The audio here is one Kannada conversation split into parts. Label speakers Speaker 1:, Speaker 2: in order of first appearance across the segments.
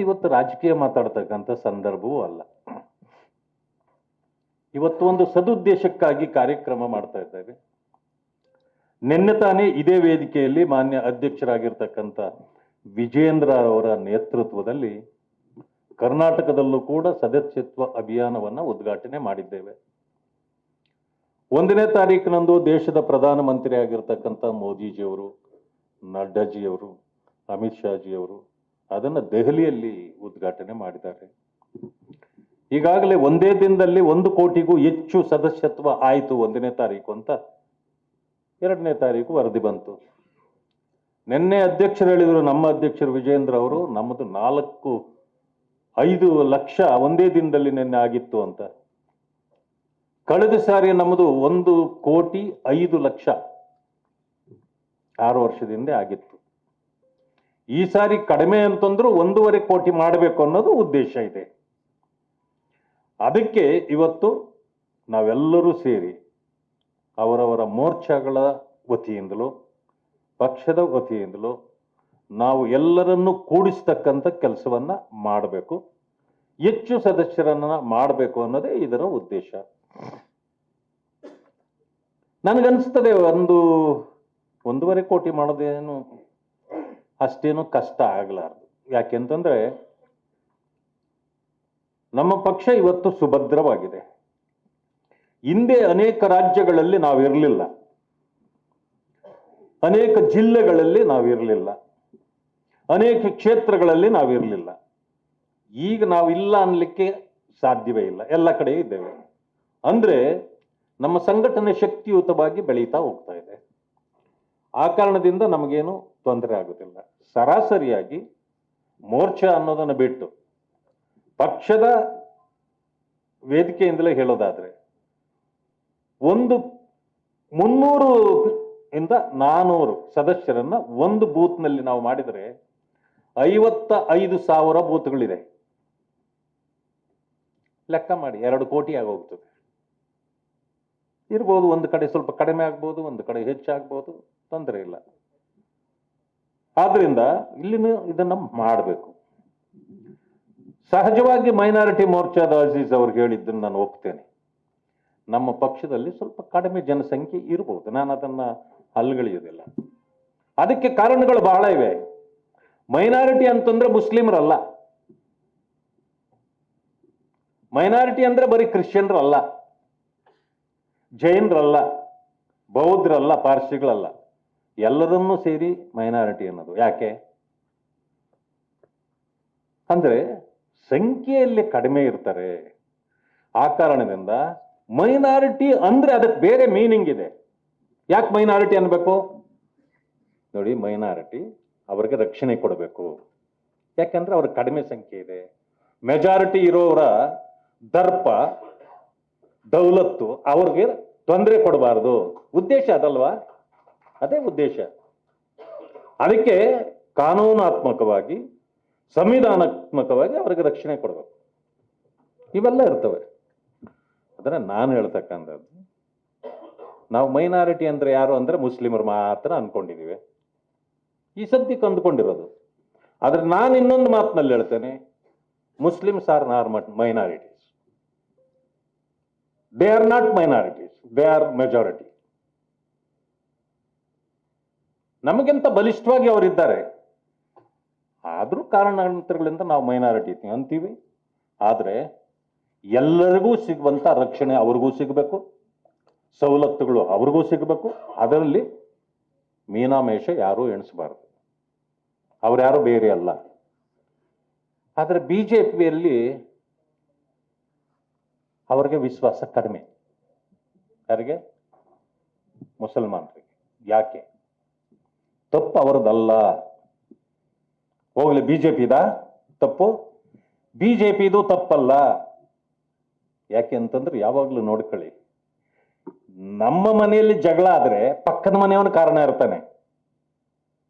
Speaker 1: ಇವತ್ತು ರಾಜಕೀಯ ಮಾತಾಡ್ತಕ್ಕಂಥ ಸಂದರ್ಭವೂ ಅಲ್ಲ. ಇವತ್ತು ಒಂದು ಸದುದ್ದೇಶಕ್ಕಾಗಿ ಕಾರ್ಯಕ್ರಮ ಮಾಡ್ತಾ ಇದ್ದೇವೆ. ನಿನ್ನೆ ತಾನೇ ಇದೇ ವೇದಿಕೆಯಲ್ಲಿ ಮಾನ್ಯ ಅಧ್ಯಕ್ಷರಾಗಿರ್ತಕ್ಕಂಥ ವಿಜೇಂದ್ರ ಅವರ ನೇತೃತ್ವದಲ್ಲಿ ಕರ್ನಾಟಕದಲ್ಲೂ ಕೂಡ ಸದಸ್ಯತ್ವ ಅಭಿಯಾನವನ್ನು ಉದ್ಘಾಟನೆ ಮಾಡಿದ್ದೇವೆ. 1ನೇ ತಾರೀಕಿನಂದು ದೇಶದ ಪ್ರಧಾನಮಂತ್ರಿ ಆಗಿರ್ತಕ್ಕಂಥ ಮೋದಿಜಿಯವರು, ನಡ್ಡಾಜಿಯವರು, ಅಮಿತ್ ಶಾಜಿಯವರು ಅದನ್ನು ದೆಹಲಿಯಲ್ಲಿ ಉದ್ಘಾಟನೆ ಮಾಡಿದ್ದಾರೆ. ಈಗಾಗಲೇ ಒಂದೇ ದಿನದಲ್ಲಿ 1 ಕೋಟಿಗೂ ಹೆಚ್ಚು ಸದಸ್ಯತ್ವ ಆಯಿತು 1ನೇ ತಾರೀಕು ಅಂತ 2ನೇ ತಾರೀಕು ವರದಿ ಬಂತು. ನಿನ್ನೆ ಅಧ್ಯಕ್ಷರು ಹೇಳಿದರು, ನಮ್ಮ ಅಧ್ಯಕ್ಷರು ವಿಜೇಂದ್ರ ಅವರು, ನಮ್ಮದು 4-5 ಲಕ್ಷ ಒಂದೇ ದಿನದಲ್ಲಿ ನಿನ್ನೆ ಆಗಿತ್ತು ಅಂತ. ಕಳೆದ ಸಾರಿ ನಮ್ಮದು 1,05,00,000 6 ವರ್ಷದಿಂದ ಆಗಿತ್ತು. ಈ ಸಾರಿ ಕಡಿಮೆ ಅಂತಂದ್ರೂ 1.5 ಕೋಟಿ ಮಾಡಬೇಕು ಅನ್ನೋದು ಉದ್ದೇಶ ಇದೆ. ಅದಕ್ಕೆ ಇವತ್ತು ನಾವೆಲ್ಲರೂ ಸೇರಿ ಅವರವರ ಮೋರ್ಚಾಗಳ ವತಿಯಿಂದಲೂ ಪಕ್ಷದ ವತಿಯಿಂದಲೂ ನಾವು ಎಲ್ಲರನ್ನೂ ಕೂಡಿಸ್ತಕ್ಕಂಥ ಕೆಲಸವನ್ನ ಮಾಡಬೇಕು, ಹೆಚ್ಚು ಸದಸ್ಯರನ್ನ ಮಾಡಬೇಕು ಅನ್ನೋದೇ ಇದರ ಉದ್ದೇಶ. ನನಗನ್ಸ್ತದೆ 1.5 ಕೋಟಿ ಮಾಡೋದೇನು ಅಷ್ಟೇನು ಕಷ್ಟ ಆಗಲಾರದು. ಯಾಕೆಂತಂದ್ರೆ ನಮ್ಮ ಪಕ್ಷ ಇವತ್ತು ಸುಭದ್ರವಾಗಿದೆ. ಹಿಂದೆ ಅನೇಕ ರಾಜ್ಯಗಳಲ್ಲಿ ನಾವಿರಲಿಲ್ಲ, ಅನೇಕ ಜಿಲ್ಲೆಗಳಲ್ಲಿ ನಾವಿರಲಿಲ್ಲ, ಅನೇಕ ಕ್ಷೇತ್ರಗಳಲ್ಲಿ ನಾವಿರಲಿಲ್ಲ. ಈಗ ನಾವಿಲ್ಲ ಅನ್ಲಿಕ್ಕೆ ಸಾಧ್ಯವೇ ಇಲ್ಲ, ಎಲ್ಲ ಕಡೆ ಇದ್ದೇವೆ. ಅಂದ್ರೆ ನಮ್ಮ ಸಂಘಟನೆ ಶಕ್ತಿಯುತವಾಗಿ ಬೆಳೀತಾ ಹೋಗ್ತಾ ಇದೆ. ಆ ಕಾರಣದಿಂದ ನಮಗೇನು ತೊಂದರೆ ಆಗುತ್ತಿಲ್ಲ. ಸರಾಸರಿಯಾಗಿ ಮೋರ್ಚಾ ಅನ್ನೋದನ್ನು ಬಿಟ್ಟು ಪಕ್ಷದ ವೇದಿಕೆಯಿಂದಲೇ ಹೇಳೋದಾದ್ರೆ 300 ಇಂದ 400 ಸದಸ್ಯರನ್ನ ಒಂದು ಬೂತ್ನಲ್ಲಿ ನಾವು ಮಾಡಿದರೆ 55,000 ಬೂತ್ಗಳಿದೆ. ಲೆಕ್ಕ ಮಾಡಿ, 2 ಕೋಟಿ ಆಗೋಗ್ತದೆ. ಇರ್ಬೋದು, ಒಂದು ಕಡೆ ಸ್ವಲ್ಪ ಕಡಿಮೆ ಆಗ್ಬೋದು, ಒಂದು ಕಡೆ ಹೆಚ್ಚಾಗ್ಬೋದು, ತೊಂದರೆ ಇಲ್ಲ. ಆದ್ರಿಂದ ಇಲ್ಲಿನ ಇದನ್ನ ಮಾಡಬೇಕು. ಸಹಜವಾಗಿ ಮೈನಾರಿಟಿ ಮೋರ್ಚಾದ ಅಜೀಜ್ ಅವ್ರಿಗೆ ಹೇಳಿದ್ದನ್ನು ನಾನು ಒಪ್ತೇನೆ. ನಮ್ಮ ಪಕ್ಷದಲ್ಲಿ ಸ್ವಲ್ಪ ಕಡಿಮೆ ಜನಸಂಖ್ಯೆ ಇರಬಹುದು, ನಾನು ಅದನ್ನ ಅಲ್ಗಳೆಯೋದಿಲ್ಲ. ಅದಕ್ಕೆ ಕಾರಣಗಳು ಬಹಳ ಇವೆ. ಮೈನಾರಿಟಿ ಅಂತಂದ್ರೆ ಮುಸ್ಲಿಮರಲ್ಲ, ಮೈನಾರಿಟಿ ಅಂದ್ರೆ ಬರೀ ಕ್ರಿಶ್ಚಿಯನ್ರಲ್ಲ, ಜೈನರಲ್ಲ, ಬೌದ್ಧರಲ್ಲ, ಪಾರ್ಸಿಗಳಲ್ಲ, ಎಲ್ಲರನ್ನೂ ಸೇರಿ ಮೈನಾರಿಟಿ ಅನ್ನೋದು. ಯಾಕೆ ಅಂದ್ರೆ ಸಂಖ್ಯೆಯಲ್ಲಿ ಕಡಿಮೆ ಇರ್ತಾರೆ. ಆ ಕಾರಣದಿಂದ ಮೈನಾರಿಟಿ ಅಂದ್ರೆ ಅದಕ್ಕೆ ಬೇರೆ ಮೀನಿಂಗ್ ಇದೆ. ಯಾಕೆ ಮೈನಾರಿಟಿ ಅನ್ಬೇಕು ನೋಡಿ? ಮೈನಾರಿಟಿ ಅವ್ರಿಗೆ ರಕ್ಷಣೆ ಕೊಡಬೇಕು, ಯಾಕಂದ್ರೆ ಅವ್ರ ಕಡಿಮೆ ಸಂಖ್ಯೆ ಇದೆ. ಮೆಜಾರಿಟಿ ಇರೋರ ದರ್ಪ ದೌಲತ್ತು ಅವ್ರಿಗೆ ತೊಂದರೆ ಕೊಡಬಾರದು. ಉದ್ದೇಶ ಅದಲ್ವಾ? ಅದೇ ಉದ್ದೇಶ. ಅದಕ್ಕೆ ಕಾನೂನಾತ್ಮಕವಾಗಿ ಸಂವಿಧಾನಾತ್ಮಕವಾಗಿ ಅವ್ರಿಗೆ ರಕ್ಷಣೆ ಕೊಡಬೇಕು. ಇವೆಲ್ಲ ಇರ್ತವೆ. ಅದನ್ನ ನಾನು ಹೇಳ್ತಕ್ಕಂಥದ್ದು, ನಾವು ಮೈನಾರಿಟಿ ಅಂದ್ರೆ ಯಾರು ಅಂದ್ರೆ ಮುಸ್ಲಿಮರು ಮಾತ್ರ ಅನ್ಕೊಂಡಿದೀವಿ, ಈ ಸದ್ಯಕ್ಕೆ ಅಂದ್ಕೊಂಡಿರೋದು. ಆದ್ರೆ ನಾನು ಇನ್ನೊಂದು ಮಾತಿನಲ್ಲಿ ಹೇಳ್ತೇನೆ, Muslims are not minorities. They are not minorities, they are majority. ನಮಗಿಂತ ಬಲಿಷ್ಠವಾಗಿ ಅವರಿದ್ದಾರೆ. ಆದ್ರೂ ಕಾರಣಾಂತರಗಳಿಂದ ನಾವು ಮೈನಾರಿಟಿ ಅಂತೀವಿ. ಆದ್ರೆ ಎಲ್ಲರಿಗೂ ಸಿಗುವಂತ ರಕ್ಷಣೆ ಅವ್ರಿಗೂ ಸಿಗಬೇಕು, ಸವಲತ್ತುಗಳು ಅವ್ರಿಗೂ ಸಿಗಬೇಕು. ಅದರಲ್ಲಿ ಮೀನಾಮೇಷ ಯಾರೂ ಎಣಿಸಬಾರದು. ಅವ್ರ್ಯಾರು ಬೇರೆ ಅಲ್ಲ. ಆದ್ರೆ ಬಿಜೆಪಿಯಲ್ಲಿ ಅವ್ರಿಗೆ ವಿಶ್ವಾಸ ಕಡಿಮೆ. ಯಾರಿಗೆ? ಮುಸಲ್ಮಾನರಿಗೆ. ಯಾಕೆ? ತಪ್ಪು ಅವರದಲ್ಲ. ಹೋಗ್ಲಿ, ಬಿಜೆಪಿದ ತಪ್ಪು, ಬಿಜೆಪಿದು ತಪ್ಪಲ್ಲ. ಯಾಕೆ ಅಂತಂದ್ರೆ ಯಾವಾಗ್ಲೂ ನೋಡ್ಕೊಳ್ಳಿ, ನಮ್ಮ ಮನೆಯಲ್ಲಿ ಜಗಳ ಆದ್ರೆ ಪಕ್ಕದ ಮನೆಯವನು ಕಾರಣ ಇರ್ತಾನೆ.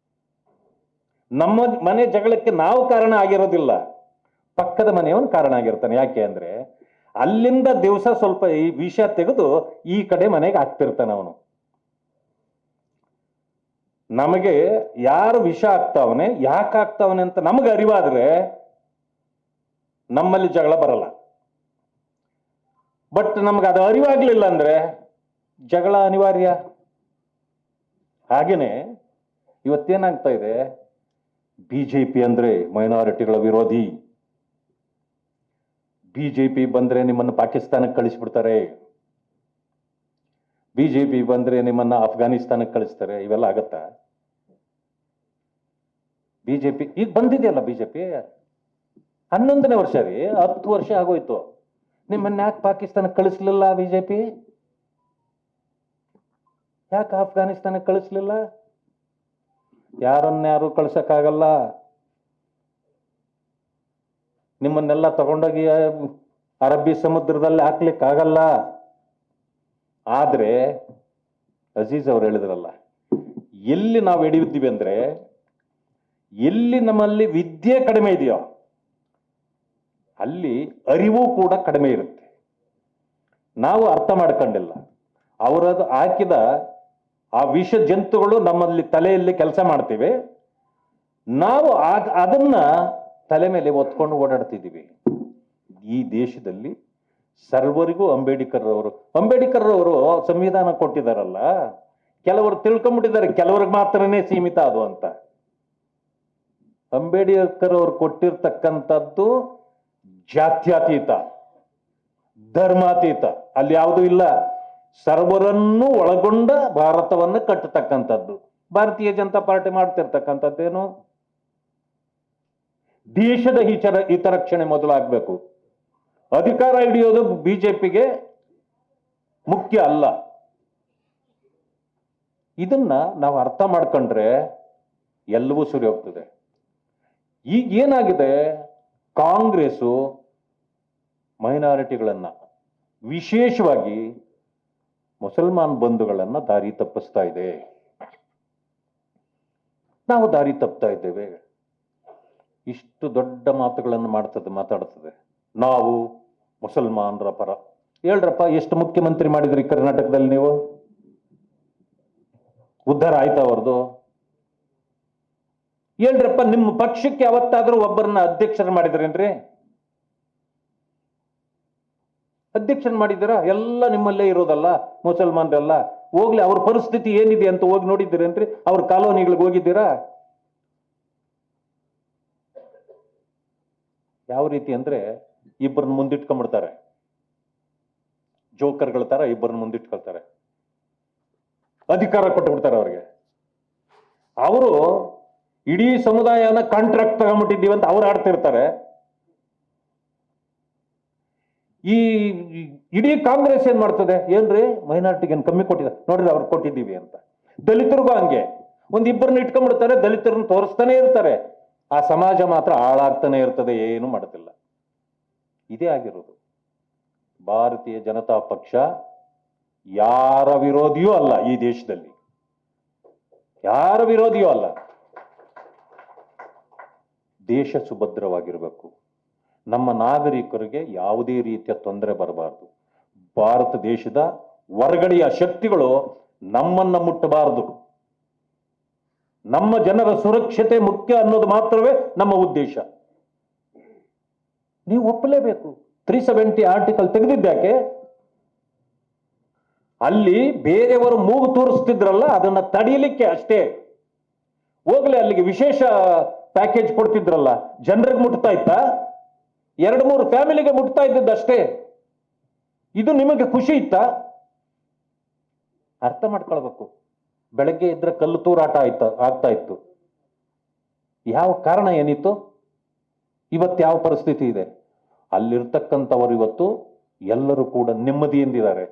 Speaker 1: ನಮ್ಮ ಮನೆ ಜಗಳಕ್ಕೆ ನಾವು ಕಾರಣ ಆಗಿರೋದಿಲ್ಲ, ಪಕ್ಕದ ಮನೆಯವನು ಕಾರಣ ಆಗಿರ್ತಾನೆ. ಯಾಕೆ ಅಂದ್ರೆ ಅಲ್ಲಿಂದ ದಿವಸ ಸ್ವಲ್ಪ ಈ ವಿಷ ತೆಗೆದು ಈ ಕಡೆ ಮನೆಗೆ ಹಾಕ್ತಿರ್ತಾನೆ ಅವನು. ನಮಗೆ ಯಾರು ವಿಷ ಆಗ್ತಾವನೆ, ಯಾಕೆ ಆಗ್ತಾವನೆ ಅಂತ ನಮಗೆ ಅರಿವಾದ್ರೆ ನಮ್ಮಲ್ಲಿ ಜಗಳ ಬರಲ್ಲ. ಬಟ್ ನಮ್ಗೆ ಅದು ಅರಿವಾಗ್ಲಿಲ್ಲ ಅಂದ್ರೆ ಜಗಳ ಅನಿವಾರ್ಯ. ಹಾಗೇನೆ ಇವತ್ತೇನಾಗ್ತಾ ಇದೆ, ಬಿಜೆಪಿ ಅಂದ್ರೆ ಮೈನಾರಿಟಿಗಳ ವಿರೋಧಿ, ಬಿಜೆಪಿ ಬಂದ್ರೆ ನಿಮ್ಮನ್ನು ಪಾಕಿಸ್ತಾನಕ್ಕೆ ಕಳಿಸ್ಬಿಡ್ತಾರೆ, ಬಿಜೆಪಿ ಬಂದ್ರೆ ನಿಮ್ಮನ್ನ ಅಫ್ಘಾನಿಸ್ತಾನಕ್ಕೆ ಕಳಿಸ್ತಾರೆ. ಇವೆಲ್ಲ ಆಗತ್ತಾ? ಬಿಜೆಪಿ ಈಗ ಬಂದಿದೆಯಲ್ಲ, ಬಿಜೆಪಿ 11ನೇ ವರ್ಷ ರೀ, 10 ವರ್ಷ ಆಗೋಯ್ತು. ನಿಮ್ಮನ್ನ ಯಾಕೆ ಪಾಕಿಸ್ತಾನಕ್ಕೆ ಕಳಿಸ್ಲಿಲ್ಲ ಬಿಜೆಪಿ? ಯಾಕೆ ಅಫ್ಘಾನಿಸ್ತಾನಕ್ಕೆ ಕಳಿಸ್ಲಿಲ್ಲ? ಯಾರನ್ಯಾರು ಕಳ್ಸಕ್ಕಾಗಲ್ಲ. ನಿಮ್ಮನ್ನೆಲ್ಲ ತಗೊಂಡೋಗಿ ಅರಬ್ಬಿ ಸಮುದ್ರದಲ್ಲಿ ಹಾಕ್ಲಿಕ್ಕಾಗಲ್ಲ. ಆದ್ರೆ ಅಜೀಜ್ ಅವ್ರು ಹೇಳಿದ್ರಲ್ಲ, ಎಲ್ಲಿ ನಾವು ಹಿಡಿಯುತ್ತೀವಿ ಅಂದ್ರೆ ಎಲ್ಲಿ ನಮ್ಮಲ್ಲಿ ವಿದ್ಯೆ ಕಡಿಮೆ ಇದೆಯೋ ಅಲ್ಲಿ ಅರಿವು ಕೂಡ ಕಡಿಮೆ ಇರುತ್ತೆ. ನಾವು ಅರ್ಥ ಮಾಡ್ಕೊಂಡಿಲ್ಲ. ಅವರದು ಹಾಕಿದ ಆ ವಿಷ ಜಂತುಗಳು ನಮ್ಮಲ್ಲಿ ತಲೆಯಲ್ಲಿ ಕೆಲಸ ಮಾಡ್ತೀವಿ, ನಾವು ಅದನ್ನ ತಲೆ ಮೇಲೆ ಒತ್ಕೊಂಡು ಓಡಾಡ್ತಿದ್ದೀವಿ. ಈ ದೇಶದಲ್ಲಿ ಸರ್ವರಿಗೂ ಅಂಬೇಡ್ಕರ್ ಅವರು ಸಂವಿಧಾನ ಕೊಟ್ಟಿದಾರಲ್ಲ, ಕೆಲವರು ತಿಳ್ಕೊಂಡ್ಬಿಟ್ಟಿದ್ದಾರೆ ಕೆಲವ್ರಿಗೆ ಮಾತ್ರನೇ ಸೀಮಿತ ಅದು ಅಂತ. ಅಂಬೇಡ್ಕರ್ ಅವರು ಕೊಟ್ಟಿರ್ತಕ್ಕಂಥದ್ದು ಜಾತ್ಯತೀತ, ಧರ್ಮಾತೀತ, ಅಲ್ಲಿ ಯಾವುದೂ ಇಲ್ಲ. ಸರ್ವರನ್ನು ಒಳಗೊಂಡ ಭಾರತವನ್ನು ಕಟ್ಟತಕ್ಕಂಥದ್ದು. ಭಾರತೀಯ ಜನತಾ ಪಾರ್ಟಿ ಮಾಡ್ತಿರ್ತಕ್ಕಂಥದ್ದೇನು? ದೇಶದ ಹಿತರಕ್ಷಣೆ ಮೊದಲಾಗಬೇಕು. ಅಧಿಕಾರ ಹಿಡಿಯೋದು ಬಿಜೆಪಿಗೆ ಮುಖ್ಯ ಅಲ್ಲ. ಇದನ್ನ ನಾವು ಅರ್ಥ ಮಾಡ್ಕೊಂಡ್ರೆ ಎಲ್ಲವೂ ಸರಿ ಹೋಗ್ತದೆ. ಈಗ ಏನಾಗಿದೆ, ಕಾಂಗ್ರೆಸ್ಸು ಮೈನಾರಿಟಿಗಳನ್ನ, ವಿಶೇಷವಾಗಿ ಮುಸಲ್ಮಾನ್ ಬಂಧುಗಳನ್ನ ದಾರಿ ತಪ್ಪಿಸ್ತಾ ಇದೆ. ನಾವು ದಾರಿ ತಪ್ತಾ ಇದ್ದೇವೆ. ಇಷ್ಟು ದೊಡ್ಡ ಮಾತುಗಳನ್ನು ಮಾತಾಡ್ತದೆ. ನಾವು ಮುಸಲ್ಮಾನರ ಪರ. ಹೇಳ್ರಪ್ಪ, ಎಷ್ಟು ಮುಖ್ಯಮಂತ್ರಿ ಮಾಡಿದ್ರಿ ಕರ್ನಾಟಕದಲ್ಲಿ ನೀವು? ಉದ್ಧಾರ ಆಯ್ತಾ ಅವ್ರದ್ದು? ಹೇಳ್ರಪ್ಪ, ನಿಮ್ಮ ಪಕ್ಷಕ್ಕೆ ಯಾವತ್ತಾದ್ರೂ ಒಬ್ಬರನ್ನ ಅಧ್ಯಕ್ಷರು ಮಾಡಿದ್ರೇನ್ರಿ? ಅಧ್ಯಕ್ಷನ್ ಮಾಡಿದ್ದೀರಾ? ಎಲ್ಲ ನಿಮ್ಮಲ್ಲೇ ಇರೋದಲ್ಲ ಮುಸಲ್ಮಾನರೆಲ್ಲ. ಹೋಗ್ಲಿ, ಅವ್ರ ಪರಿಸ್ಥಿತಿ ಏನಿದೆ ಅಂತ ಹೋಗಿ ನೋಡಿದ್ದೀರೇನ್ರಿ? ಅವ್ರ ಕಾಲೋನಿಗಳಿಗೆ ಹೋಗಿದ್ದೀರಾ? ಯಾವ ರೀತಿ ಅಂದ್ರೆ ಇಬ್ಬರನ್ನ ಮುಂದಿಟ್ಕೊಂಡ್ಬಿಡ್ತಾರೆ, ಜೋಕರ್ಗಳ ತರ ಇಬ್ಬರನ್ನ ಮುಂದಿಟ್ಕೊಳ್ತಾರೆ, ಅಧಿಕಾರ ಕೊಟ್ಟು ಬಿಡ್ತಾರೆ ಅವ್ರಿಗೆ. ಅವರು ಇಡೀ ಸಮುದಾಯನ ಕಾಂಟ್ರಾಕ್ಟ್ ತಗೊಂಡ್ಬಿಟ್ಟಿದ್ದೀವಿ ಅಂತ ಅವ್ರು ಆಡ್ತಿರ್ತಾರೆ. ಈ ಇಡೀ ಕಾಂಗ್ರೆಸ್ ಏನ್ ಮಾಡ್ತದೆ, ಏನ್ರಿ ಮೈನಾರಿಟಿಗೆ ಏನ್ ಕಮ್ಮಿ ಕೊಟ್ಟಿದ್ದಾರೆ ನೋಡ್ರಿ, ಅವ್ರಿಗೆ ಕೊಟ್ಟಿದ್ದೀವಿ ಅಂತ. ದಲಿತರಿಗೂ ಹಂಗೆ ಒಂದಿಬ್ಬರನ್ನ ಇಟ್ಕೊಂಡ್ಬಿಡ್ತಾರೆ, ದಲಿತರನ್ನ ತೋರಿಸ್ತಾನೆ ಇರ್ತಾರೆ. ಆ ಸಮಾಜ ಮಾತ್ರ ಹಾಳಾಗ್ತಾನೆ ಇರ್ತದೆ, ಏನು ಮಾಡುತ್ತಿಲ್ಲ. ಇದೇ ಆಗಿರೋದು. ಭಾರತೀಯ ಜನತಾ ಪಕ್ಷ ಯಾರ ವಿರೋಧಿಯೂ ಅಲ್ಲ, ಈ ದೇಶದಲ್ಲಿ ಯಾರ ವಿರೋಧಿಯೂ ಅಲ್ಲ. ದೇಶ ಸುಭದ್ರವಾಗಿರಬೇಕು, ನಮ್ಮ ನಾಗರಿಕರಿಗೆ ಯಾವುದೇ ರೀತಿಯ ತೊಂದರೆ ಬರಬಾರದು. ಭಾರತ ದೇಶದ ಹೊರಗಡೆಯ ಶಕ್ತಿಗಳು ನಮ್ಮನ್ನ ಮುಟ್ಟಬಾರದು. ನಮ್ಮ ಜನರ ಸುರಕ್ಷತೆ ಮುಖ್ಯ ಅನ್ನೋದು ಮಾತ್ರವೇ ನಮ್ಮ ಉದ್ದೇಶ. ನೀವು ಒಪ್ಪಲೇಬೇಕು. 370 ಆರ್ಟಿಕಲ್ ತೆಗೆದಿದ್ದಾಕೆ? ಅಲ್ಲಿ ಬೇರೆಯವರು ಮೂಗು ತೋರಿಸ್ತಿದ್ರಲ್ಲ, ಅದನ್ನ ತಡೆಯಲಿಕ್ಕೆ ಅಷ್ಟೇ. ಹೋಗ್ಲಿ, ಅಲ್ಲಿಗೆ ವಿಶೇಷ ಪ್ಯಾಕೇಜ್ ಕೊಡ್ತಿದ್ರಲ್ಲ, ಜನರಿಗೆ ಮುಟ್ತಾ ಇತ್ತಾ? 2-3 ಫ್ಯಾಮಿಲಿಗೆ ಮುಟ್ತಾ ಇದ್ದದ್ದಷ್ಟೇ. ಇದು ನಿಮಗೆ ಖುಷಿ ಇತ್ತಾ? ಅರ್ಥ ಮಾಡ್ಕೊಳ್ಬೇಕು. ಬೆಳಗ್ಗೆ ಇದ್ರೆ ಕಲ್ಲು ತೂರಾಟ ಆಗ್ತಾ ಇತ್ತು. ಯಾವ ಕಾರಣ ಏನಿತ್ತು? ಇವತ್ತು ಯಾವ ಪರಿಸ್ಥಿತಿ ಇದೆ? ಅಲ್ಲಿರ್ತಕ್ಕಂಥವರು ಇವತ್ತು ಎಲ್ಲರೂ ಕೂಡ ನೆಮ್ಮದಿಯಿಂದಿದ್ದಾರೆ.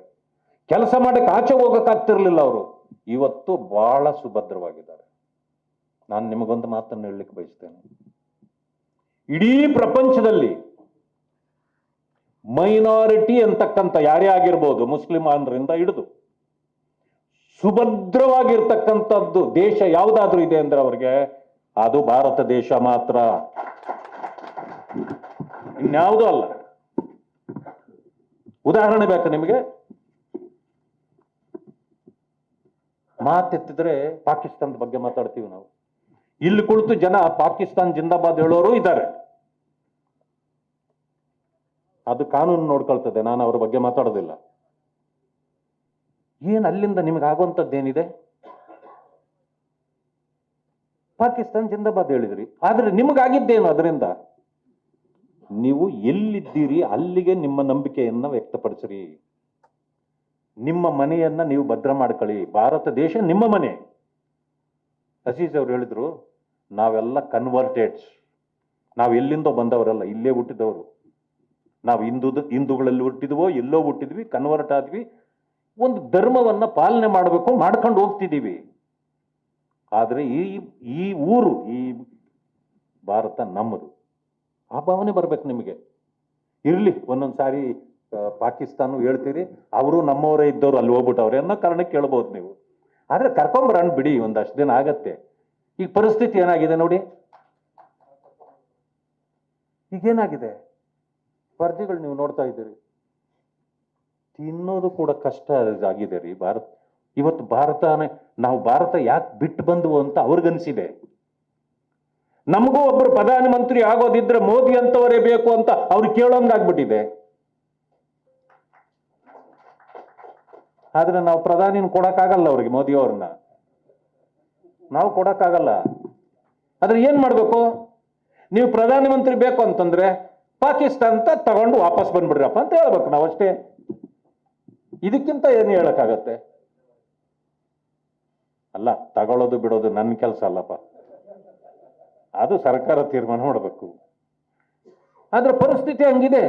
Speaker 1: ಕೆಲಸ ಮಾಡಕ್ಕೆ ಆಚೆ ಹೋಗಕ್ಕಾಗ್ತಿರ್ಲಿಲ್ಲ ಅವರು. ಇವತ್ತು ಬಹಳ ಸುಭದ್ರವಾಗಿದ್ದಾರೆ. ನಾನು ನಿಮಗೊಂದು ಮಾತನ್ನು ಹೇಳಲಿಕ್ಕೆ ಬಯಸ್ತೇನೆ. ಇಡೀ ಪ್ರಪಂಚದಲ್ಲಿ ಮೈನಾರಿಟಿ ಅಂತಕ್ಕಂಥ ಯಾರೇ ಆಗಿರ್ಬೋದು, ಮುಸ್ಲಿಮಾನರಿಂದ ಹಿಡಿದು ಸುಭದ್ರವಾಗಿರ್ತಕ್ಕಂಥದ್ದು ದೇಶ ಯಾವುದಾದ್ರೂ ಇದೆ ಅಂದ್ರೆ ಅವ್ರಿಗೆ ಅದು ಭಾರತ ದೇಶ ಮಾತ್ರ, ಇನ್ಯಾವುದೂ ಅಲ್ಲ. ಉದಾಹರಣೆ ಬೇಕಾ ನಿಮಗೆ? ಮಾತೆತ್ತಿದ್ರೆ ಪಾಕಿಸ್ತಾನದ ಬಗ್ಗೆ ಮಾತಾಡ್ತೀವಿ ನಾವು. ಇಲ್ಲಿ ಕುಳಿತು ಜನ ಪಾಕಿಸ್ತಾನ್ ಜಿಂದಾಬಾದ್ ಹೇಳೋರು ಇದ್ದಾರೆ. ಅದು ಕಾನೂನು ನೋಡ್ಕೊಳ್ತದೆ, ನಾನು ಅವ್ರ ಬಗ್ಗೆ ಮಾತಾಡೋದಿಲ್ಲ. ಏನು ಅಲ್ಲಿಂದ ನಿಮ್ಗೆ ಆಗುವಂಥದ್ದೇನಿದೆ? ಪಾಕಿಸ್ತಾನ ಜಿಂದಾಬಾದ್ ಹೇಳಿದ್ರಿ, ಆದ್ರೆ ನಿಮಗಾಗಿದ್ದೇನು ಅದರಿಂದ? ನೀವು ಎಲ್ಲಿದ್ದೀರಿ ಅಲ್ಲಿಗೆ ನಿಮ್ಮ ನಂಬಿಕೆಯನ್ನ ವ್ಯಕ್ತಪಡಿಸ್ರಿ. ನಿಮ್ಮ ಮನೆಯನ್ನ ನೀವು ಭದ್ರ ಮಾಡ್ಕೊಳ್ಳಿ. ಭಾರತ ದೇಶ ನಿಮ್ಮ ಮನೆ. ಅಜೀಜ್ ಅವರು ಹೇಳಿದ್ರು, ನಾವೆಲ್ಲ ಕನ್ವರ್ಟೆಡ್ಸ್, ನಾವು ಎಲ್ಲಿಂದೋ ಬಂದವರಲ್ಲ, ಇಲ್ಲೇ ಹುಟ್ಟಿದವರು. ನಾವು ಹಿಂದೂಗಳಲ್ಲಿ ಹುಟ್ಟಿದ್ವೋ, ಎಲ್ಲೋ ಹುಟ್ಟಿದ್ವಿ, ಕನ್ವರ್ಟ್ ಆದ್ವಿ, ಒಂದು ಧರ್ಮವನ್ನ ಪಾಲನೆ ಮಾಡಬೇಕು, ಮಾಡ್ಕೊಂಡು ಹೋಗ್ತಿದ್ದೀವಿ. ಆದ್ರೆ ಈ ಊರು, ಈ ಭಾರತ ನಮ್ಮದು. ಆ ಭಾವನೆ ಬರ್ಬೇಕು ನಿಮಗೆ. ಇರ್ಲಿ, ಒಂದೊಂದು ಸಾರಿ ಪಾಕಿಸ್ತಾನ ಹೇಳ್ತೀರಿ, ಅವರು ನಮ್ಮವರೇ ಇದ್ದವ್ರು ಅಲ್ಲಿ ಹೋಗ್ಬಿಟ್ಟವ್ರೆ ಅನ್ನೋ ಕಾರಣಕ್ಕೆ ಕೇಳ್ಬೋದು ನೀವು. ಆದ್ರೆ ಕರ್ಕೊಂಬರಣ್ಣ ಬಿಡಿ, ಒಂದಷ್ಟು ದಿನ ಆಗತ್ತೆ. ಈಗ ಪರಿಸ್ಥಿತಿ ಏನಾಗಿದೆ ನೋಡಿ, ಈಗೇನಾಗಿದೆ, ಸ್ಪರ್ಧಿಗಳು ನೀವು ನೋಡ್ತಾ ಇದ್ದೀರಿ, ತಿನ್ನೋದು ಕೂಡ ಕಷ್ಟ ಆಗಿದೆ ರೀ. ಇವತ್ತು ನಾವು ಭಾರತ ಯಾಕೆ ಬಿಟ್ಟು ಬಂದ್ವು ಅಂತ ಅವ್ರಿಗನ್ಸಿದೆ. ನಮಗೂ ಒಬ್ಬರು ಪ್ರಧಾನಮಂತ್ರಿ ಆಗೋದಿದ್ರೆ ಮೋದಿ ಅಂತವರೇ ಬೇಕು ಅಂತ ಅವ್ರು ಕೇಳೋಂಗಾಗ್ಬಿಟ್ಟಿದೆ. ಆದ್ರೆ ನಾವು ಪ್ರಧಾನಿನ ಕೊಡಕ್ಕಾಗಲ್ಲ ಅವ್ರಿಗೆ, ಮೋದಿ ಅವ್ರನ್ನ ನಾವು ಕೊಡಕ್ಕಾಗಲ್ಲ. ಆದ್ರೆ ಏನ್ ಮಾಡ್ಬೇಕು? ನೀವು ಪ್ರಧಾನಮಂತ್ರಿ ಬೇಕು ಅಂತಂದ್ರೆ ಪಾಕಿಸ್ತಾನ ತಗೊಂಡು ವಾಪಸ್ ಬಂದ್ಬಿಡ್ರಪ್ಪ ಅಂತ ಹೇಳ್ಬೇಕು ನಾವು, ಅಷ್ಟೇ. ಇದಕ್ಕಿಂತ ಏನು ಹೇಳಕ್ಕಾಗತ್ತೆ? ಅಲ್ಲ, ತಗೊಳ್ಳೋದು ಬಿಡೋದು ನನ್ನ ಕೆಲಸ ಅಲ್ಲಪ್ಪ, ಅದು ಸರ್ಕಾರ ತೀರ್ಮಾನ ಮಾಡಬೇಕು. ಆದ್ರೆ ಪರಿಸ್ಥಿತಿ ಹಂಗಿದೆ.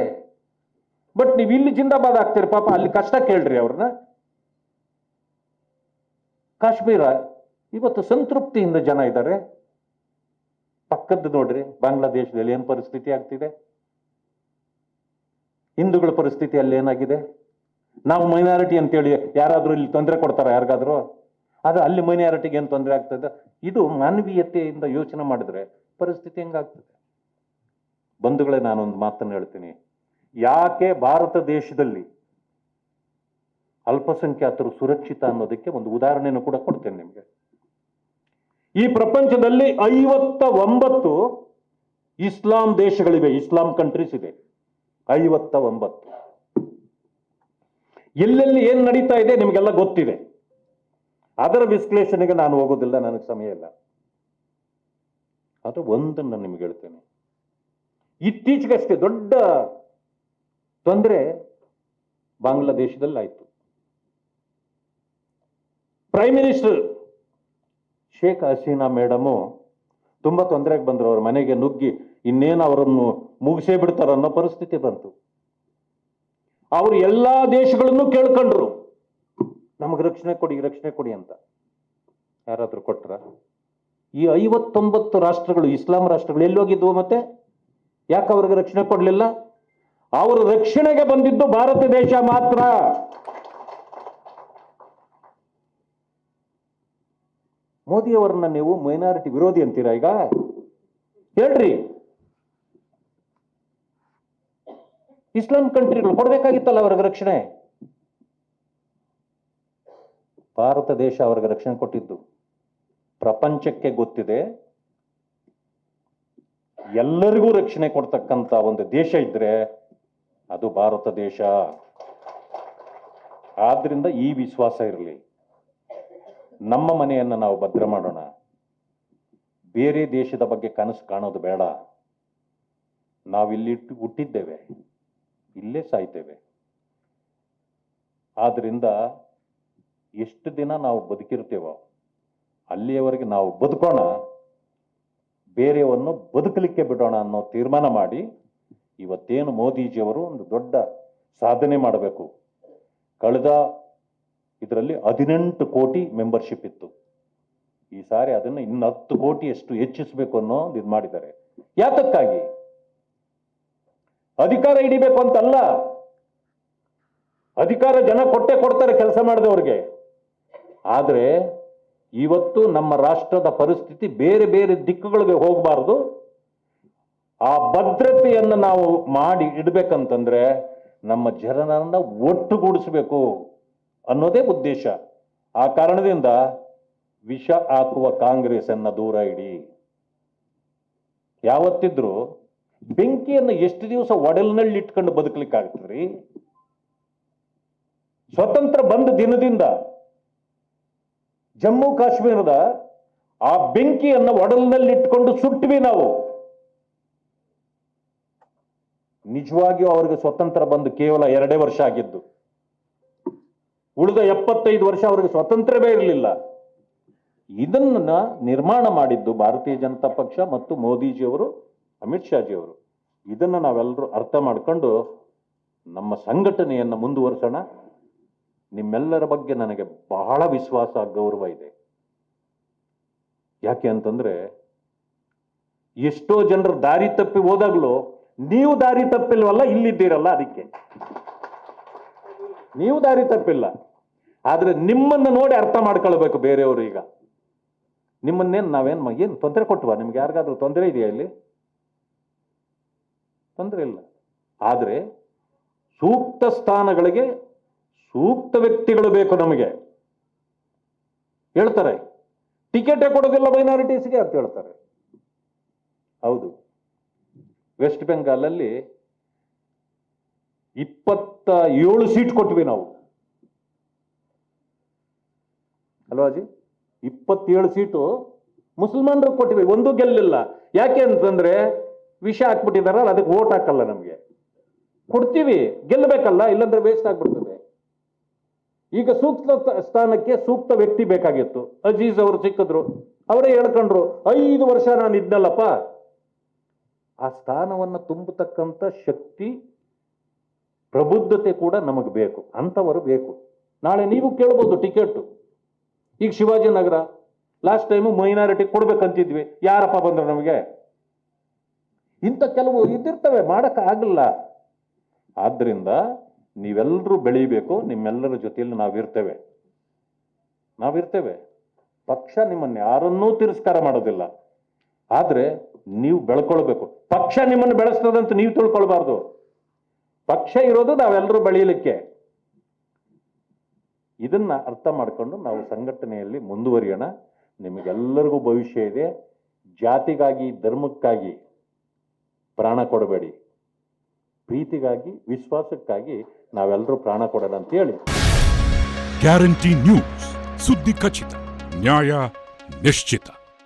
Speaker 1: ಬಟ್ ನೀವು ಇಲ್ಲಿ ಜಿಂದಾಬಾದ್ ಆಗ್ತೀರಿ, ಪಾಪ ಅಲ್ಲಿ ಕಷ್ಟ ಕೇಳ್ರಿ ಅವ್ರನ್ನ. ಕಾಶ್ಮೀರ ಇವತ್ತು ಸಂತೃಪ್ತಿಯಿಂದ ಜನ ಇದ್ದಾರೆ. ಪಕ್ಕದ್ದು ನೋಡ್ರಿ, ಬಾಂಗ್ಲಾದೇಶದಲ್ಲಿ ಏನ್ ಪರಿಸ್ಥಿತಿ ಆಗ್ತಿದೆ, ಹಿಂದೂಗಳ ಪರಿಸ್ಥಿತಿ ಅಲ್ಲಿ ಏನಾಗಿದೆ. ನಾವು ಮೈನಾರಿಟಿ ಅಂತೇಳಿ ಯಾರಾದ್ರೂ ಇಲ್ಲಿ ತೊಂದರೆ ಕೊಡ್ತಾರ ಯಾರಿಗಾದ್ರು? ಆದ್ರೆ ಅಲ್ಲಿ ಮೈನಾರಿಟಿಗೆ ಏನ್ ತೊಂದರೆ ಆಗ್ತದೆ? ಇದು ಮಾನವೀಯತೆಯಿಂದ ಯೋಚನೆ ಮಾಡಿದ್ರೆ ಪರಿಸ್ಥಿತಿ ಹೆಂಗಾಗ್ತದೆ? ಬಂಧುಗಳೇ, ನಾನೊಂದು ಮಾತನ್ನು ಹೇಳ್ತೀನಿ. ಯಾಕೆ ಭಾರತ ದೇಶದಲ್ಲಿ ಅಲ್ಪಸಂಖ್ಯಾತರು ಸುರಕ್ಷಿತ ಅನ್ನೋದಕ್ಕೆ ಒಂದು ಉದಾಹರಣೆಯನ್ನು ಕೂಡ ಕೊಡ್ತೇನೆ ನಿಮಗೆ. ಈ ಪ್ರಪಂಚದಲ್ಲಿ 59 ಇಸ್ಲಾಂ ದೇಶಗಳಿವೆ, ಇಸ್ಲಾಂ ಕಂಟ್ರೀಸ್ ಇದೆ 59. ಎಲ್ಲೆಲ್ಲಿ ಏನ್ ನಡೀತಾ ಇದೆ ನಿಮಗೆಲ್ಲ ಗೊತ್ತಿದೆ. ಅದರ ವಿಶ್ಲೇಷಣೆಗೆ ನಾನು ಹೋಗೋದಿಲ್ಲ, ನನಗೆ ಸಮಯ ಇಲ್ಲ. ಅದು ಒಂದನ್ನು ನಿಮ್ಗೆ ಹೇಳ್ತೇನೆ. ಇತ್ತೀಚೆಗಷ್ಟೇ ದೊಡ್ಡ ತೊಂದರೆ ಬಾಂಗ್ಲಾದೇಶದಲ್ಲಿ ಆಯ್ತು. Prime minister Sheikh Hasina madam ತುಂಬಾ ತೊಂದರೆಗೆ ಬಂದ್ರು. ಅವ್ರ ಮನೆಗೆ ನುಗ್ಗಿ ಇನ್ನೇನು ಅವರನ್ನು ಮುಗಿಸೇ ಬಿಡ್ತಾರ ಅನ್ನೋ ಪರಿಸ್ಥಿತಿ ಬಂತು. ಅವರು ಎಲ್ಲಾ ದೇಶಗಳನ್ನು ಕೇಳ್ಕೊಂಡ್ರು, ನಮಗೆ ರಕ್ಷಣೆ ಕೊಡಿ ಅಂತ. ಯಾರಾದ್ರೂ ಕೊಟ್ರ? ಈ 59 ರಾಷ್ಟ್ರಗಳು, ಇಸ್ಲಾಂ ರಾಷ್ಟ್ರಗಳು ಎಲ್ಲಿ ಹೋಗಿದ್ವು ಮತ್ತೆ? ಯಾಕೆ ಅವ್ರಿಗೆ ರಕ್ಷಣೆ ಕೊಡ್ಲಿಲ್ಲ? ಅವರು ರಕ್ಷಣೆಗೆ ಬಂದಿದ್ದು ಭಾರತ ದೇಶ ಮಾತ್ರ. ಮೋದಿಯವರನ್ನ ನೀವು ಮೈನಾರಿಟಿ ವಿರೋಧಿ ಅಂತೀರಾ ಈಗ? ಹೇಳ್ರಿ, ಇಸ್ಲಾಂ ಕಂಟ್ರಿಗಳು ಕೊಡ್ಬೇಕಾಗಿತ್ತಲ್ಲ ಅವ್ರಿಗೆ ರಕ್ಷಣೆ. ಭಾರತ ದೇಶ ಅವ್ರಿಗೆ ರಕ್ಷಣೆ ಕೊಟ್ಟಿದ್ದು. ಪ್ರಪಂಚಕ್ಕೆ ಗೊತ್ತಿದೆ, ಎಲ್ಲರಿಗೂ ರಕ್ಷಣೆ ಕೊಡ್ತಕ್ಕಂತ ಒಂದು ದೇಶ ಇದ್ರೆ ಅದು ಭಾರತ ದೇಶ. ಆದ್ರಿಂದ ಈ ವಿಶ್ವಾಸ ಇರಲಿ, ನಮ್ಮ ಮನೆಯನ್ನ ನಾವು ಭದ್ರ ಮಾಡೋಣ. ಬೇರೆ ದೇಶದ ಬಗ್ಗೆ ಕನಸು ಕಾಣೋದು ಬೇಡ. ನಾವಿಲ್ಲಿ ಹುಟ್ಟಿದ್ದೇವೆ, ಇಲ್ಲೇ ಸಾಯ್ತೇವೆ. ಆದ್ರಿಂದ ಎಷ್ಟು ದಿನ ನಾವು ಬದುಕಿರ್ತೇವೋ ಅಲ್ಲಿಯವರೆಗೆ ನಾವು ಬದುಕೋಣ, ಬೇರೆಯವನ್ನು ಬದುಕಲಿಕ್ಕೆ ಬಿಡೋಣ ಅನ್ನೋ ತೀರ್ಮಾನ ಮಾಡಿ ಇವತ್ತೇನು ಮೋದಿಜಿಯವರು ಒಂದು ದೊಡ್ಡ ಸಾಧನೆ ಮಾಡಬೇಕು. ಕಳೆದ ಇದರಲ್ಲಿ 18 ಕೋಟಿ ಮೆಂಬರ್ಶಿಪ್ ಇತ್ತು. ಈ ಸಾರಿ ಅದನ್ನು ಇನ್ನು 10 ಕೋಟಿಯಷ್ಟು ಹೆಚ್ಚಿಸಬೇಕು ಅನ್ನೋ ಇದು ಮಾಡಿದ್ದಾರೆ. ಯಾತಕ್ಕಾಗಿ? ಅಧಿಕಾರ ಹಿಡಿಬೇಕು ಅಂತಲ್ಲ. ಅಧಿಕಾರ ಜನ ಕೊಡ್ತಾರೆ ಕೆಲಸ ಮಾಡಿದವ್ರಿಗೆ. ಆದ್ರೆ ಇವತ್ತು ನಮ್ಮ ರಾಷ್ಟ್ರದ ಪರಿಸ್ಥಿತಿ ಬೇರೆ ಬೇರೆ ದಿಕ್ಕುಗಳಿಗೆ ಹೋಗಬಾರದು. ಆ ಭದ್ರತೆಯನ್ನು ನಾವು ಮಾಡಿ ಇಡ್ಬೇಕಂತಂದ್ರೆ ನಮ್ಮ ಜನರನ್ನ ಒಟ್ಟುಗೂಡಿಸಬೇಕು ಅನ್ನೋದೇ ಉದ್ದೇಶ. ಆ ಕಾರಣದಿಂದ ವಿಷ ಹಾಕುವ ಕಾಂಗ್ರೆಸ್ ಅನ್ನ ದೂರ ಇಡಿ. ಯಾವತ್ತಿದ್ರು ಬೆಂಕಿಯನ್ನು ಎಷ್ಟು ದಿವಸ ಒಡಲಿನಲ್ಲಿ ಇಟ್ಕೊಂಡು ಬದುಕಲಿಕ್ಕಾಗ್ತದ್ರಿ? ಸ್ವತಂತ್ರ ಬಂದ ದಿನದಿಂದ ಜಮ್ಮು ಕಾಶ್ಮೀರದ ಆ ಬೆಂಕಿಯನ್ನು ಒಡಲಿನಲ್ಲಿ ಇಟ್ಕೊಂಡು ಸುಟ್ವಿ ನಾವು. ನಿಜವಾಗಿಯೂ ಅವ್ರಿಗೆ ಸ್ವತಂತ್ರ ಬಂದು ಕೇವಲ 2 ವರ್ಷ ಆಗಿದ್ದು. ಉಳಿದ 75 ವರ್ಷ ಅವರಿಗೆ ಸ್ವತಂತ್ರವೇ ಇರಲಿಲ್ಲ. ಇದನ್ನ ನಿರ್ಮಾಣ ಮಾಡಿದ್ದು ಭಾರತೀಯ ಜನತಾ ಪಕ್ಷ ಮತ್ತು ಮೋದಿಜಿಯವರು, ಅಮಿತ್ ಶಾಜಿಯವರು. ಇದನ್ನ ನಾವೆಲ್ಲರೂ ಅರ್ಥ ಮಾಡ್ಕೊಂಡು ನಮ್ಮ ಸಂಘಟನೆಯನ್ನು ಮುಂದುವರಿಸೋಣ. ನಿಮ್ಮೆಲ್ಲರ ಬಗ್ಗೆ ನನಗೆ ಬಹಳ ವಿಶ್ವಾಸ, ಗೌರವ ಇದೆ. ಯಾಕೆ ಅಂತಂದ್ರೆ ಎಷ್ಟೋ ಜನರು ದಾರಿ ತಪ್ಪಿ ಹೋದಾಗ್ಲೂ ನೀವು ದಾರಿ ತಪ್ಪಿಲ್ವಲ್ಲ, ಇಲ್ಲಿದ್ದೀರಲ್ಲ, ಅದಕ್ಕೆ ನೀವು ದಾರಿ ತಪ್ಪಿಲ್ಲ. ಆದ್ರೆ ನಿಮ್ಮನ್ನು ನೋಡಿ ಅರ್ಥ ಮಾಡ್ಕೊಳ್ಬೇಕು ಬೇರೆಯವರು. ಈಗ ನಿಮ್ಮನ್ನೇನು ಏನು ತೊಂದರೆ ಕೊಟ್ಟುವ? ನಿಮ್ಗೆ ಯಾರಿಗಾದ್ರೂ ತೊಂದರೆ ಇದೆಯಾ? ಇಲ್ಲಿ ತೊಂದರೆ ಇಲ್ಲ. ಆದ್ರೆ ಸೂಕ್ತ ಸ್ಥಾನಗಳಿಗೆ ಸೂಕ್ತ ವ್ಯಕ್ತಿಗಳು ಬೇಕು ನಮಗೆ. ಹೇಳ್ತಾರೆ ಟಿಕೆಟೇ ಕೊಡೋದಿಲ್ಲ ಮೈನಾರಿಟೀಸ್ಗೆ ಅಂತ ಹೇಳ್ತಾರೆ. ಹೌದು, ವೆಸ್ಟ್ ಬೆಂಗಾಲಲ್ಲಿ 27 ಸೀಟ್ ಕೊಟ್ವಿ ನಾವು ಅಲ್ವಾಜಿ. 27 ಸೀಟು ಮುಸಲ್ಮಾನರು ಕೊಟ್ವಿ, ಒಂದು ಗೆಲ್ಲಿಲ್ಲ. ಯಾಕೆ ಅಂತಂದ್ರೆ ವಿಷ ಹಾಕ್ಬಿಟ್ಟಿದಾರಲ್ಲ, ಅದಕ್ಕೆ ವೋಟ್ ಹಾಕಲ್ಲ. ನಮ್ಗೆ ಕೊಡ್ತೀವಿ, ಗೆಲ್ಲಬೇಕಲ್ಲ, ಇಲ್ಲಾಂದ್ರೆ ವೇಸ್ಟ್ ಆಗ್ಬಿಡ್ತದೆ. ಈಗ ಸೂಕ್ತ ಸ್ಥಾನಕ್ಕೆ ಸೂಕ್ತ ವ್ಯಕ್ತಿ ಬೇಕಾಗಿತ್ತು. ಅಜೀಜ್ ಅವರು ಸಿಕ್ಕಿದ್ರು, ಅವರೇ ಹೇಳ್ಕೊಂಡ್ರು 5 ವರ್ಷ ನಾನು ಇದ್ನಲ್ಲಪ್ಪ. ಆ ಸ್ಥಾನವನ್ನು ತುಂಬತಕ್ಕಂಥ ಶಕ್ತಿ, ಪ್ರಬುದ್ಧತೆ ಕೂಡ ನಮಗೆ ಬೇಕು. ಅಂಥವರು ಬೇಕು. ನಾಳೆ ನೀವು ಕೇಳ್ಬೋದು ಟಿಕೆಟ್. ಈಗ ಶಿವಾಜಿನಗರ ಲಾಸ್ಟ್ ಟೈಮು ಮೈನಾರಿಟಿ ಕೊಡ್ಬೇಕಂತಿದ್ವಿ, ಯಾರಪ್ಪ ಬಂದ್ರು ನಮಗೆ? ಇಂಥ ಕೆಲವು ಇದ್ದಿರ್ತವೆ, ಮಾಡಕ್ ಆಗಲ್ಲ. ಆದ್ರಿಂದ ನೀವೆಲ್ಲರೂ ಬೆಳೀಬೇಕು. ನಿಮ್ಮೆಲ್ಲರ ಜೊತೆಯಲ್ಲಿ ನಾವಿರ್ತೇವೆ. ಪಕ್ಷ ನಿಮ್ಮನ್ನು ಯಾರನ್ನೂ ತಿರಸ್ಕಾರ ಮಾಡೋದಿಲ್ಲ. ಆದ್ರೆ ನೀವು ಬೆಳ್ಕೊಳ್ಬೇಕು. ಪಕ್ಷ ನಿಮ್ಮನ್ನು ಬೆಳೆಸ್ತದಂತ ನೀವು ತಿಳ್ಕೊಳ್ಬಾರ್ದು. ಪಕ್ಷ ಇರೋದು ನಾವೆಲ್ಲರೂ ಬೆಳೆಯಲಿಕ್ಕೆ. ಇದನ್ನ ಅರ್ಥ ಮಾಡ್ಕೊಂಡು ನಾವು ಸಂಘಟನೆಯಲ್ಲಿ ಮುಂದುವರಿಯೋಣ. ನಿಮಗೆಲ್ಲರಿಗೂ ಭವಿಷ್ಯ ಇದೆ. ಜಾತಿಗಾಗಿ, ಧರ್ಮಕ್ಕಾಗಿ ಪ್ರಾಣ ಕೊಡಬೇಡಿ. ಪ್ರೀತಿಗಾಗಿ, ವಿಶ್ವಾಸಕ್ಕಾಗಿ ನಾವೆಲ್ಲರೂ ಪ್ರಾಣ ಕೊಡೋಣ ಅಂತ ಹೇಳಿ.
Speaker 2: ಗ್ಯಾರಂಟಿ ನ್ಯೂಸ್, ಸುದ್ದಿ ಖಚಿತ, ನ್ಯಾಯ ನಿಶ್ಚಿತ.